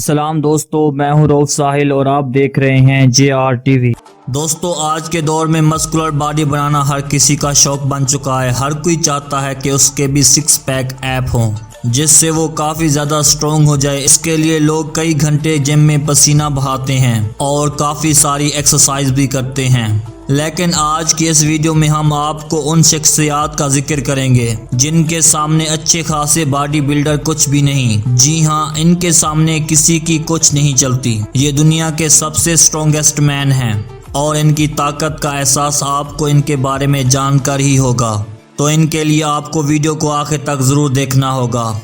सलाम दोस्तों, मैं हूं रऊफ साहिल और आप देख रहे हैं JR TV। दोस्तों आज के दौर में मस्कुलर बॉडी बनाना हर किसी का शौक बन चुका है। हर कोई चाहता है कि उसके भी सिक्स पैक ऐप हो जिससे वो काफ़ी ज़्यादा स्ट्रॉन्ग हो जाए। इसके लिए लोग कई घंटे जिम में पसीना बहाते हैं और काफ़ी सारी एक्सरसाइज भी करते हैं। लेकिन आज की इस वीडियो में हम आपको उन शख्सियात का जिक्र करेंगे जिनके सामने अच्छे खासे बॉडी बिल्डर कुछ भी नहीं। जी हाँ, इनके सामने किसी की कुछ नहीं चलती। ये दुनिया के सबसे स्ट्रॉन्गेस्ट मैन हैं और इनकी ताकत का एहसास आपको इनके बारे में जानकर ही होगा। तो इनके लिए आपको वीडियो को आखिर तक ज़रूर देखना होगा।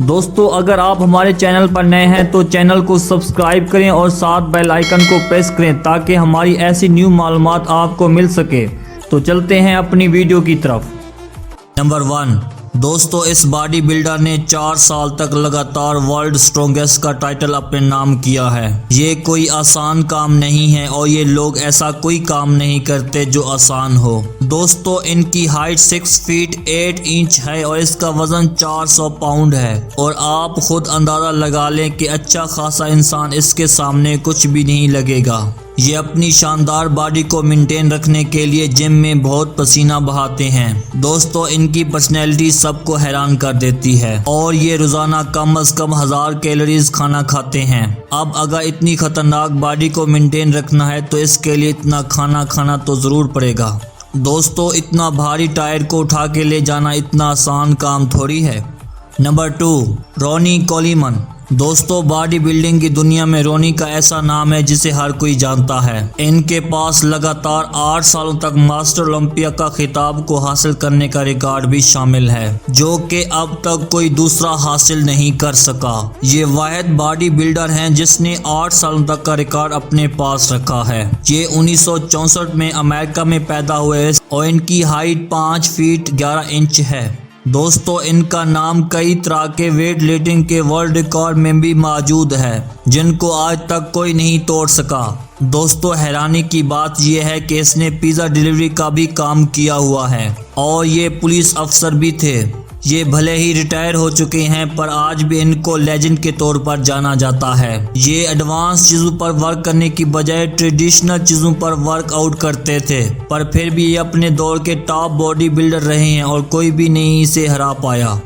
दोस्तों, अगर आप हमारे चैनल पर नए हैं तो चैनल को सब्सक्राइब करें और साथ बेल आइकन को प्रेस करें ताकि हमारी ऐसी न्यू मालूमात आपको मिल सके। तो चलते हैं अपनी वीडियो की तरफ। नंबर 1, दोस्तों इस बॉडी बिल्डर ने 4 साल तक लगातार वर्ल्ड स्ट्रॉन्गेस्ट का टाइटल अपने नाम किया है। ये कोई आसान काम नहीं है और ये लोग ऐसा कोई काम नहीं करते जो आसान हो। दोस्तों इनकी हाइट 6 फीट 8 इंच है और इसका वजन 400 पाउंड है। और आप खुद अंदाजा लगा लें कि अच्छा खासा इंसान इसके सामने कुछ भी नहीं लगेगा। ये अपनी शानदार बॉडी को मेंटेन रखने के लिए जिम में बहुत पसीना बहाते हैं। दोस्तों इनकी पर्सनैलिटी सबको हैरान कर देती है और ये रोजाना कम से कम 1000 कैलोरीज खाना खाते हैं। अब अगर इतनी खतरनाक बॉडी को मेंटेन रखना है तो इसके लिए इतना खाना खाना तो जरूर पड़ेगा। दोस्तों इतना भारी टायर को उठा के ले जाना इतना आसान काम थोड़ी है। नंबर 2, रोनी कोलीमन। दोस्तों बॉडी बिल्डिंग की दुनिया में रोनी का ऐसा नाम है जिसे हर कोई जानता है। इनके पास लगातार 8 सालों तक मास्टर ओलंपिया का खिताब को हासिल करने का रिकॉर्ड भी शामिल है जो कि अब तक कोई दूसरा हासिल नहीं कर सका। ये वाहिद बॉडी बिल्डर हैं जिसने 8 सालों तक का रिकॉर्ड अपने पास रखा है। ये 1964 में अमेरिका में पैदा हुए और इनकी हाइट 5 फीट 11 इंच है। दोस्तों इनका नाम कई तरह के वेट लिफ्टिंग के वर्ल्ड रिकॉर्ड में भी मौजूद है जिनको आज तक कोई नहीं तोड़ सका। दोस्तों हैरानी की बात यह है कि इसने पिज़्ज़ा डिलीवरी का भी काम किया हुआ है और ये पुलिस अफसर भी थे। ये भले ही रिटायर हो चुके हैं पर आज भी इनको लेजेंड के तौर पर जाना जाता है। ये एडवांस चीज़ों पर वर्क करने की बजाय ट्रेडिशनल चीज़ों पर वर्कआउट करते थे पर फिर भी ये अपने दौर के टॉप बॉडी बिल्डर रहे हैं और कोई भी नहीं इसे हरा पाया।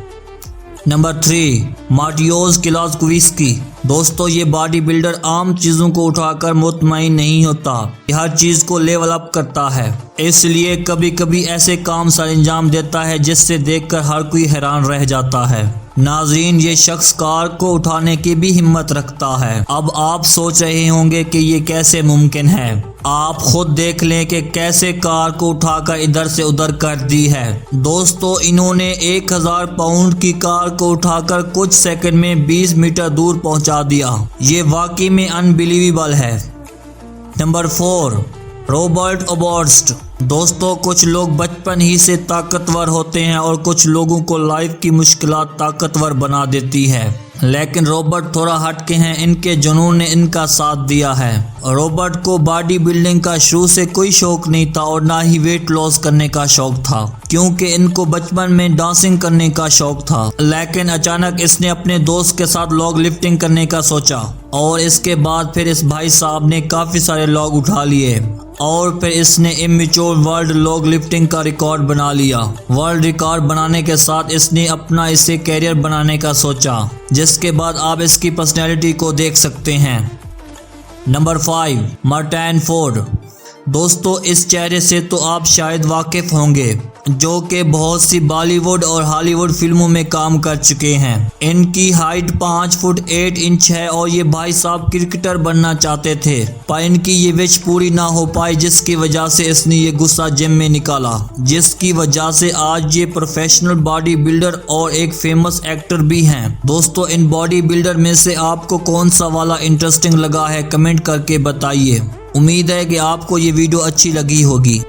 नंबर 3, मार्टियोज किलास्कोविस्की। दोस्तों ये बॉडी बिल्डर आम चीज़ों को उठाकर मुतमईन नहीं होता, ये हर चीज़ को लेवल अप करता है। इसलिए कभी कभी ऐसे काम सर अंजाम देता है जिससे देखकर हर कोई हैरान रह जाता है। नाज़रीन ये शख्स कार को उठाने की भी हिम्मत रखता है। अब आप सोच रहे होंगे कि ये कैसे मुमकिन है। आप खुद देख लें कि कैसे कार को उठाकर इधर से उधर कर दी है। दोस्तों इन्होंने 1000 पाउंड की कार को उठाकर कुछ सेकंड में 20 मीटर दूर पहुंचा दिया। ये वाकई में अनबिलीवेबल है। Number 4, Robert Oberst. दोस्तों कुछ लोग बचपन ही से ताकतवर होते हैं और कुछ लोगों को लाइफ की मुश्किलात ताकतवर बना देती है, लेकिन रॉबर्ट थोड़ा हटके हैं। इनके जुनून ने इनका साथ दिया है। रॉबर्ट को बॉडी बिल्डिंग का शुरू से कोई शौक नहीं था और ना ही वेट लॉस करने का शौक था क्योंकि इनको बचपन में डांसिंग करने का शौक था। लेकिन अचानक इसने अपने दोस्त के साथ लॉग लिफ्टिंग करने का सोचा और इसके बाद फिर इस भाई साहब ने काफ़ी सारे लॉग उठा लिए और फिर इसने इमेच्योर वर्ल्ड लॉग लिफ्टिंग का रिकॉर्ड बना लिया। वर्ल्ड रिकॉर्ड बनाने के साथ इसने अपना इसे कैरियर बनाने का सोचा, जिसके बाद आप इसकी पर्सनैलिटी को देख सकते हैं। Number 5, Martin Ford. दोस्तों इस चेहरे से तो आप शायद वाकिफ होंगे जो कि बहुत सी बॉलीवुड और हॉलीवुड फिल्मों में काम कर चुके हैं। इनकी हाइट 5 फुट 8 इंच है और ये भाई साहब क्रिकेटर बनना चाहते थे पर इनकी ये विश पूरी ना हो पाई जिसकी वजह से इसने ये गुस्सा जिम में निकाला, जिसकी वजह से आज ये प्रोफेशनल बॉडी बिल्डर और एक फेमस एक्टर भी हैं। दोस्तों इन बॉडी बिल्डर में से आपको कौन सा वाला इंटरेस्टिंग लगा है कमेंट करके बताइए। उम्मीद है कि आपको ये वीडियो अच्छी लगी होगी।